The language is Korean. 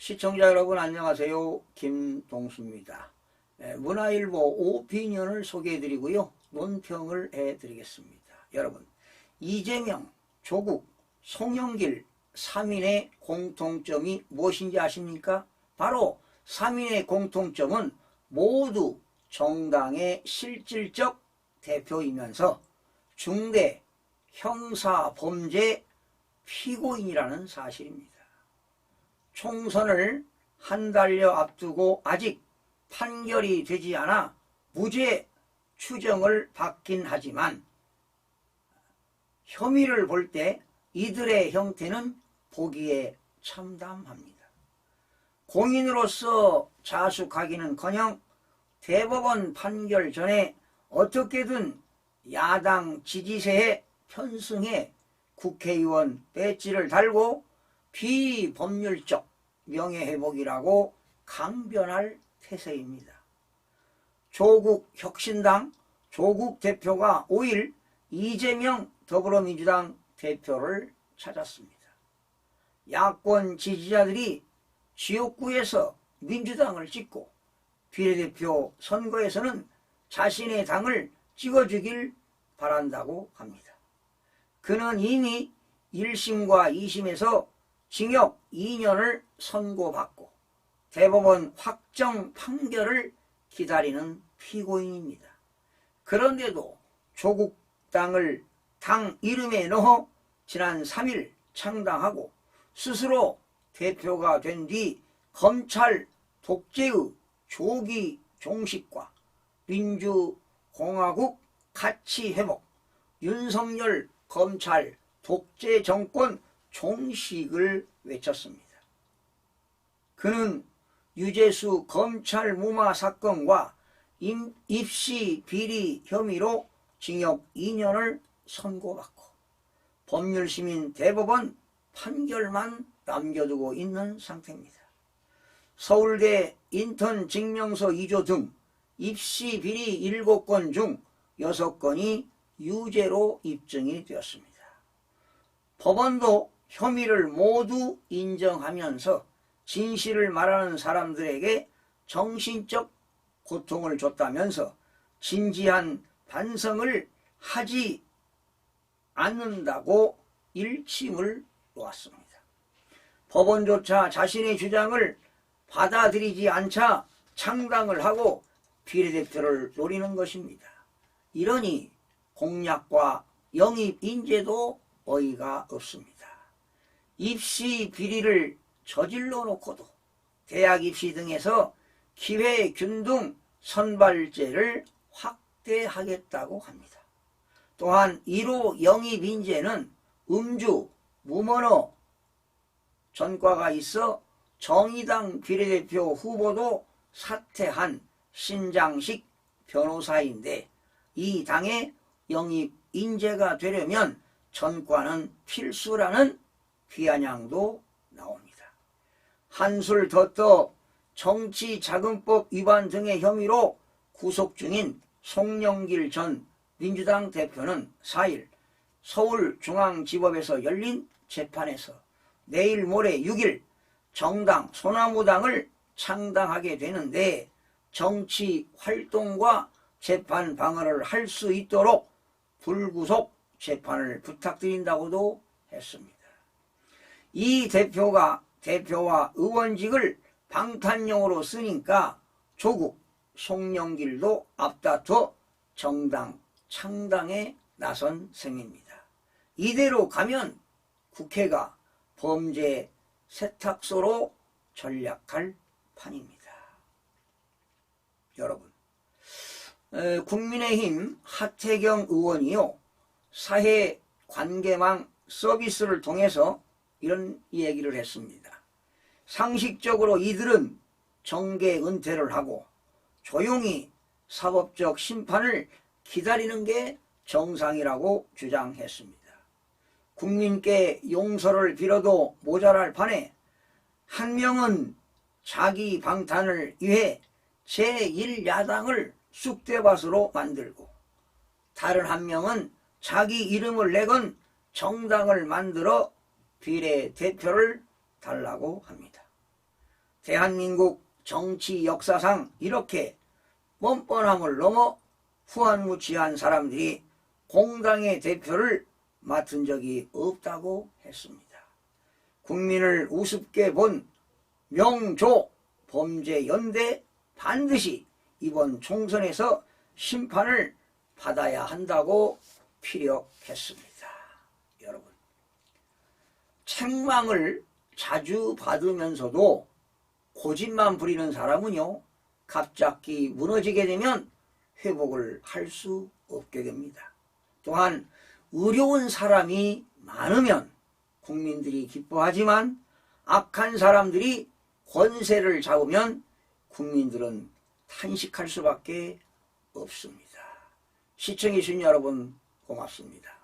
시청자 여러분 안녕하세요. 김동수입니다. 문화일보 오피니언을 소개해드리고요. 논평을 해드리겠습니다. 여러분, 이재명, 조국, 송영길 3인의 공통점이 무엇인지 아십니까? 바로 3인의 공통점은 모두 정당의 실질적 대표이면서 중대 형사범죄 피고인이라는 사실입니다. 총선을 한 달여 앞두고 아직 판결이 되지 않아 무죄 추정을 받긴 하지만 혐의를 볼 때 이들의 형태는 보기에 참담합니다. 공인으로서 자숙하기는커녕 대법원 판결 전에 어떻게든 야당 지지세에 편승해 국회의원 배지를 달고 비법률적 명예회복이라고 강변할 태세입니다. 조국 혁신당 조국 대표가 5일 이재명 더불어민주당 대표를 찾았습니다. 야권 지지자들이 지역구에서 민주당을 찍고 비례대표 선거에서는 자신의 당을 찍어주길 바란다고 합니다. 그는 이미 1심과 2심에서 징역 2년을 선고받고 대법원 확정 판결을 기다리는 피고인입니다. 그런데도 조국 당을 당 이름에 넣어 지난 3일 창당하고 스스로 대표가 된 뒤 검찰 독재의 조기 종식과 민주공화국 가치 회복, 윤석열 검찰 독재 정권 종식을 외쳤습니다. 그는 유재수 검찰 무마 사건과 입시 비리 혐의로 징역 2년을 선고받고 법률시민 대법원 판결만 남겨두고 있는 상태입니다. 서울대 인턴 증명서 2조 등 입시 비리 7건 중 6건이 유죄로 입증이 되었습니다. 법원도 혐의를 모두 인정하면서 진실을 말하는 사람들에게 정신적 고통을 줬다면서 진지한 반성을 하지 않는다고 일침을 놓았습니다. 법원조차 자신의 주장을 받아들이지 않자 창당을 하고 비례대표를 노리는 것입니다. 이러니 공약과 영입 인재도 어이가 없습니다. 입시 비리를 저질러 놓고도 대학 입시 등에서 기회균등 선발제를 확대하겠다고 합니다. 또한 1호 영입 인재는 음주, 무면허 전과가 있어 정의당 비례대표 후보도 사퇴한 신장식 변호사인데 이 당의 영입 인재가 되려면 전과는 필수라는 비아냥도 나옵니다. 한술 더 떠 정치자금법 위반 등의 혐의로 구속 중인 송영길 전 민주당 대표는 4일 서울중앙지법에서 열린 재판에서 내일 모레 6일 정당 소나무당을 창당하게 되는데 정치 활동과 재판 방어를 할 수 있도록 불구속 재판을 부탁드린다고도 했습니다. 이 대표가 대표와 의원직을 방탄용으로 쓰니까 조국, 송영길도 앞다퉈 정당 창당에 나선 셈입니다. 이대로 가면 국회가 범죄 세탁소로 전락할 판입니다. 여러분, 국민의힘 하태경 의원이요 사회관계망 서비스를 통해서 이런 얘기를 했습니다. 상식적으로 이들은 정계 은퇴를 하고 조용히 사법적 심판을 기다리는 게 정상이라고 주장했습니다. 국민께 용서를 빌어도 모자랄 판에 한 명은 자기 방탄을 위해 제1야당을 쑥대밭으로 만들고 다른 한 명은 자기 이름을 내건 정당을 만들어 비례대표를 달라고 합니다. 대한민국 정치 역사상 이렇게 뻔뻔함을 넘어 후한무치한 사람들이 공당의 대표를 맡은 적이 없다고 했습니다. 국민을 우습게 본 명조 범죄연대 반드시 이번 총선에서 심판을 받아야 한다고 피력했습니다. 여러분, 책망을 자주 받으면서도 고집만 부리는 사람은요, 갑자기 무너지게 되면 회복을 할 수 없게 됩니다. 또한 의로운 사람이 많으면 국민들이 기뻐하지만 악한 사람들이 권세를 잡으면 국민들은 탄식할 수밖에 없습니다. 시청해주신 여러분 고맙습니다.